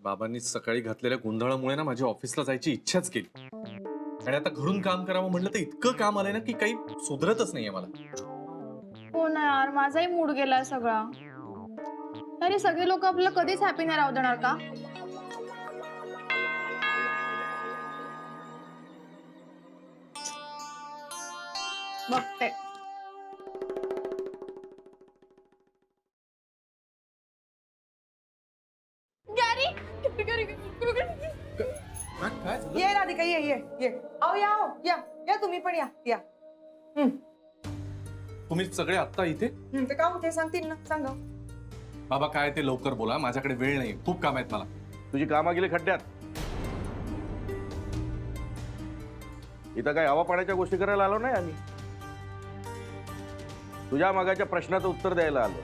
बाबांनी सकाळी घातलेल्या गोंधळामुळे ना माझी ऑफिसला जायची इच्छाच गेली आणि आता घरून काम करावं म्हटलं तर इतकं काम आलंय ना की काही सुधरतच नाहीये मला. हो ना यार, माझाही मूड गेलाय सगळा. अरे सगळे लोक आपल्याला कधीच हॅपी नाही राहू देणार का? बघते. गॅरी, ये राधिका ये ये ये आओ या या तुम्ही पण या. तुम्ही सगळे आता इथे? ते का होते सांगतील ना, सांगा. बाबा काय ते लवकर बोला, माझ्याकडे वेळ नाही, खूप काम आहेत मला. तुझी कामा गेली खड्ड्यात. इथं काय हवा पाण्याच्या गोष्टी करायला आलो नाही आम्ही. तुझ्या मागाच्या प्रश्नाचं उत्तर द्यायला आलो.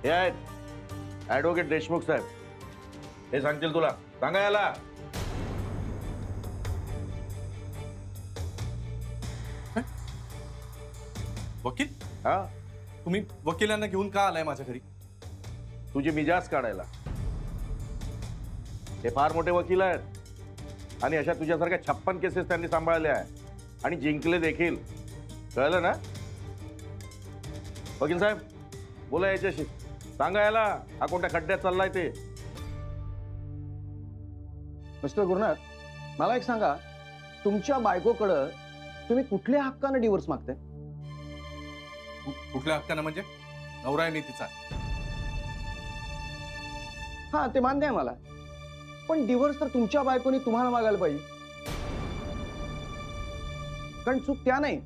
हे आहेत ऍडव्होकेट देशमुख साहेब, हे सांगतील तुला. सांगा याला. वकील? हा, तुम्ही वकिलांना घेऊन का आलाय माझ्या घरी? तुझी मिजाज काढायला. हे फार मोठे वकील आहेत आणि अशा तुझ्यासारख्या 56 केसेस त्यांनी सांभाळल्या आहेत आणि जिंकले देखील. कळलं ना? वकील साहेब बोला याच्याशी. सांगा याला हा कोणत्या खड्ड्यात चाललाय ते. मिस्टर गुरुनाथ, मला एक सांगा, तुमच्या बायकोकडं तुम्ही कुठल्या हक्काने डिवोर्स मागताय? कुठल्या हक्कानं म्हणजे? नवरा आहे मी तिचा. हा, ते मान्य आहे मला, पण डिवोर्स तर तुमच्या बायकोनी तुम्हाला मागायला पाहिजे. कारण चूक त्या नाही,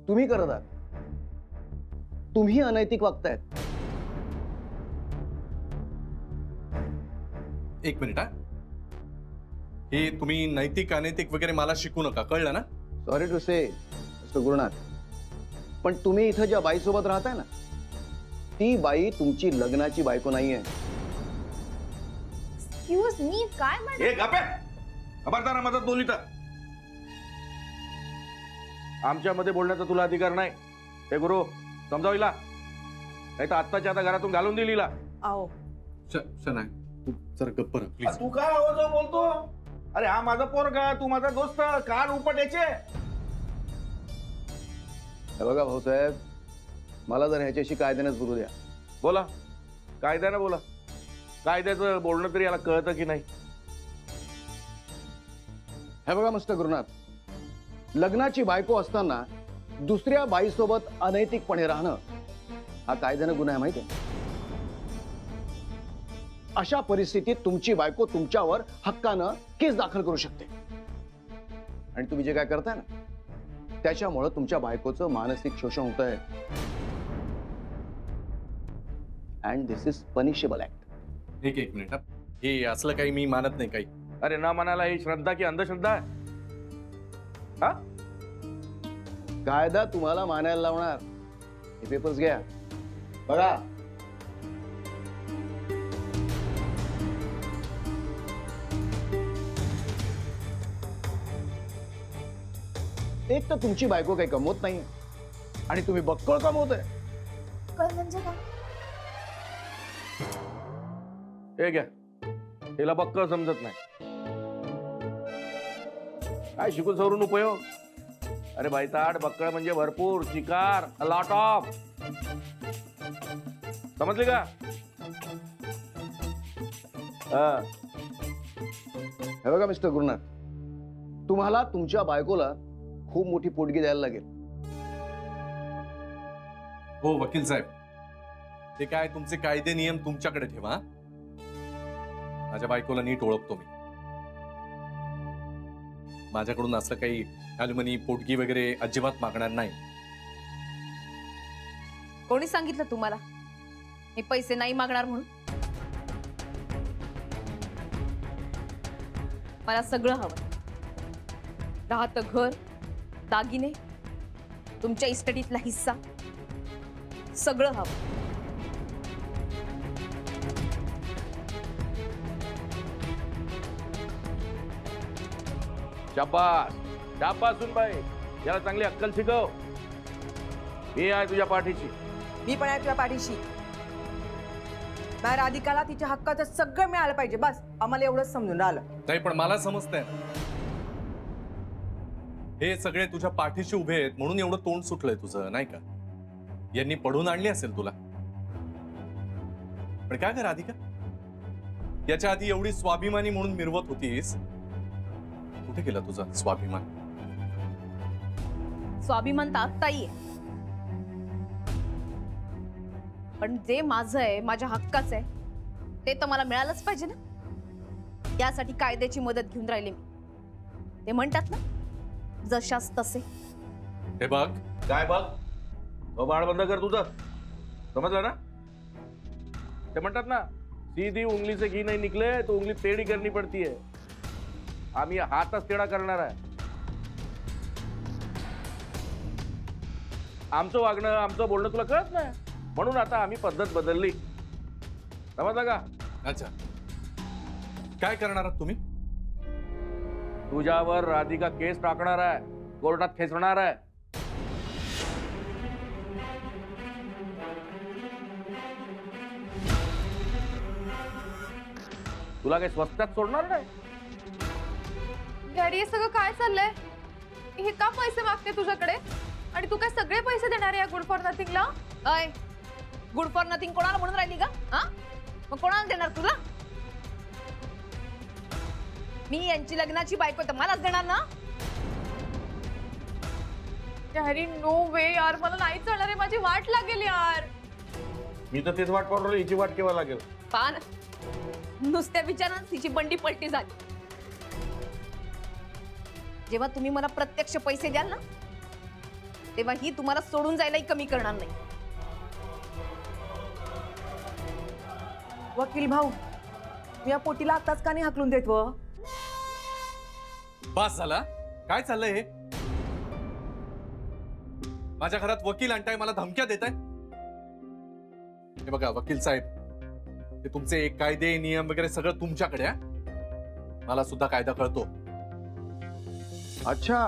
तुम्ही करत आहात. तुम्ही अनैतिक वागतायत. एक मिनिट हा. हे तुम्ही नैतिक अनैतिक वगैरे मला शिकू नका, कळलं ना? Sorry to say mister Gurunath, पण तुम्ही इथं ज्या बाईसोबत राहताय ना, ती बाई तुमची लग्नाची बायको नाहीये. एक्सक्यूज मी, काय म्हणत? हे गप्पे. खबरदार मदत बोलली तर. आमच्यामध्ये बोलण्याचा तुला अधिकार नाही. हे गुरु समजावीला, नाही तर आत्ताच्या आता घरातून घालून दिलीला. आओ शनाय तू जरा गप्प राहा प्लीज. तू काय आवाज बोलतो? अरे हा माझा पोरगा, तू माझा दोस्त. कान उपटायचे. हे बघा भाऊसाहेब, मला जर ह्याच्याशी कायद्यानेच बोलू द्या. बोला, कायद्यानं बोला. कायद्याचं बोलणं तरी याला कळतं की नाही? हे बघा मिस्टर गुरुनाथ, लग्नाची बायको असताना दुसऱ्या बाईसोबत अनैतिकपणे राहणं हा कायद्यानं गुन्हा आहे, माहिती आहे? अशा परिस्थितीत तुमची बायको तुमच्यावर हक्कानं केस दाखल करू शकते. आणि तुम्ही जे काय करताय ना, त्याच्यामुळे तुमच्या बायकोचं मानसिक शोषण होत आहे. And this is punishable act. एक मिनिट हा. हे असलं काही मी मानत नाही काही. अरे न म्हणायला ही श्रद्धा की अंधश्रद्धा आहे? हा, कायदा तुम्हाला मानायला लावणार. हे पेपर्स घ्या, बघा. एक तर तुमची बायको काही कमवत नाही आणि तुम्ही बक्कळ कमवताय. काय म्हणजे काय? हे घ्या. हिला बक्कळ समजत नाही. काय शिकून सवरून उपयोग? अरे बाईताड, बक्कळ म्हणजे भरपूर, चिकार, लॉट ऑफ. समजले का? हे बघा मिस्टर गुरुनाथ, तुम्हाला तुमच्या बायकोला खूप मोठी पोटगी द्यायला लागेल. हो वकील साहेब, ते काय तुमचे कायदे नियम तुमच्याकडे ठेवा. माझ्या बायकोला नीट ओळखतो मी. माझ्याकडून असं काही अॅल्युमिनी पोटगी वगैरे अजिबात मागणार नाही. कोणी सांगितलं तुम्हाला मी पैसे नाही मागणार म्हणून? मला सगळं हवं. राहतं घर, दागिने, तुमच्या इस्टेटीतला हिस्सा, सगळं हवं. शाबास शाबास सुनबाई, याला चांगली अक्कल शिकव. मी आहे तुझ्या पाठीशी. मी पण आहे तुझ्या पाठीशी. नाही, राधिकाला तिच्या हक्काचं सगळं मिळालं पाहिजे. बस आम्हाला एवढंच समजून राहिलं. नाही पण मला समजतंय हे सगळे तुझ्या पाठीशी उभे आहेत म्हणून एवढं तोंड सुटलंय तुझं, नाही का? यांनी पडून आणली असेल तुला. पण काय कर राधिका, याच्या आधी एवढी स्वाभिमानी म्हणून मिरवत होतीस, कुठे गेला तुझा स्वाभिमान? स्वाभिमान तर आत्ताही आहे, पण जे माझं आहे, माझ्या हक्काचं आहे, ते तर मला मिळालंच पाहिजे ना. यासाठी कायद्याची मदत घेऊन राहिले मी. ते म्हणतात ना, जशास तसे. हे बघ, काय बघ, तो बाळ बंद कर तुझं, समजलं ना? ते म्हणतात ना, सीधी उंगली से घी नहीं निकले तो उंगली टेढ़ी करनी पड़ती है. आम्ही हातच टेढ़ा करणार आहे. आमचं वागणं, आमचं बोलणं तुला कळत नाही, म्हणून आता आम्ही पद्धत बदलली, समजलं का? अच्छा, काय करणार आहात तुम्ही? तुझ्यावर राधिका केस टाकणार आहे, कोर्टात खेचणार आहे. तुला काही स्वस्तात सोडणार नाही. डॅडी, हे सगळं काय चाललंय? हे का पैसे मागते तुझ्याकडे? आणि तू काय सगळे पैसे देणार आहे या गुड फॉर नथिंगला? अय, गुड फॉर नथिंग कोणाला म्हणून राहिली का? हा, मग कोणाला देणार तुला? मी यांची लग्नाची बायको तर मलाच देणार ना. डॅडी, नो वे यार, मला नाही चालणार आहे, माझी वाट लागेल यार. मी तर तेच वाट पाहून राहिलो, हिची वाट केव्हा लागेल. पान नुसत्या विचारानं तिची बंडी पलटी झाली. जेव्हा तुम्ही मला प्रत्यक्ष पैसे द्याल ना, तेव्हा ही तुम्हाला सोडून जायलाही कमी करणार नाही. वकील भाऊ, मी या पोटीला आताच का नाही हाकलून देत व? बस झाला. काय चाललंय हे? माझ्या घरात वकील आणताय, मला धमक्या देताय. हे बघा वकील साहेब, ते तुमचे कायदे नियम वगैरे सगळं तुमच्याकडे आहे. मला सुद्धा कायदा कळतो. अच्छा,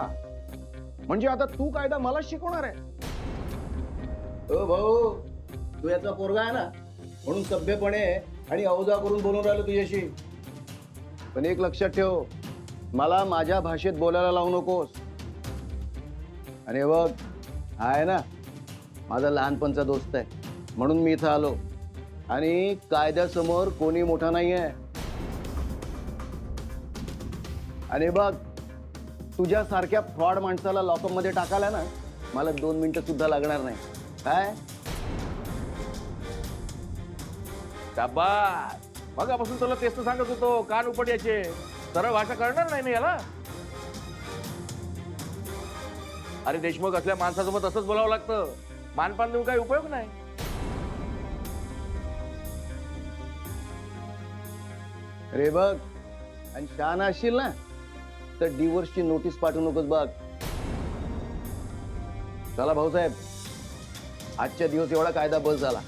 म्हणजे आता तू कायदा मला शिकवणार आहे? ओ भाऊ, तू याचा पोरगा आहे ना, म्हणून सभ्यपणे आणि अवजा करून बोलून राहिलो तुझ्याशी. पण एक लक्षात ठेव, मला माझ्या भाषेत बोलायला लावू नकोस. आणि हे बघ, हा आहे ना माझा लहानपणचा दोस्त आहे, म्हणून मी इथं आलो. आणि कायद्यासमोर कोणी मोठा नाही आहे. आणि बघ, तुझ्यासारख्या फ्रॉड माणसाला लॉकअप मध्ये टाकायला ना मला 2 मिनिटं सुद्धा लागणार नाही. काय? शाबास, मगापासून तुला तेच तर सांगत होतो, कान उपट याचे. सरळ भाषा कळणार नाही ना याला. अरे देशमुख असल्या माणसासोबत असंच बोलावं लागतं. मानपान देऊन काही उपयोग नाही. अरे बघ, आणि शहाणा असशील ना तर डिवोर्सची नोटीस पाठवू नकोस बघ. चला भाऊसाहेब, आजच्या दिवस एवढा कायदा बस झाला.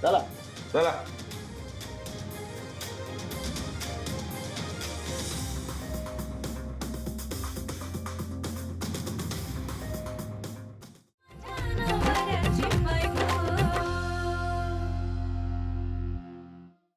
चला चला.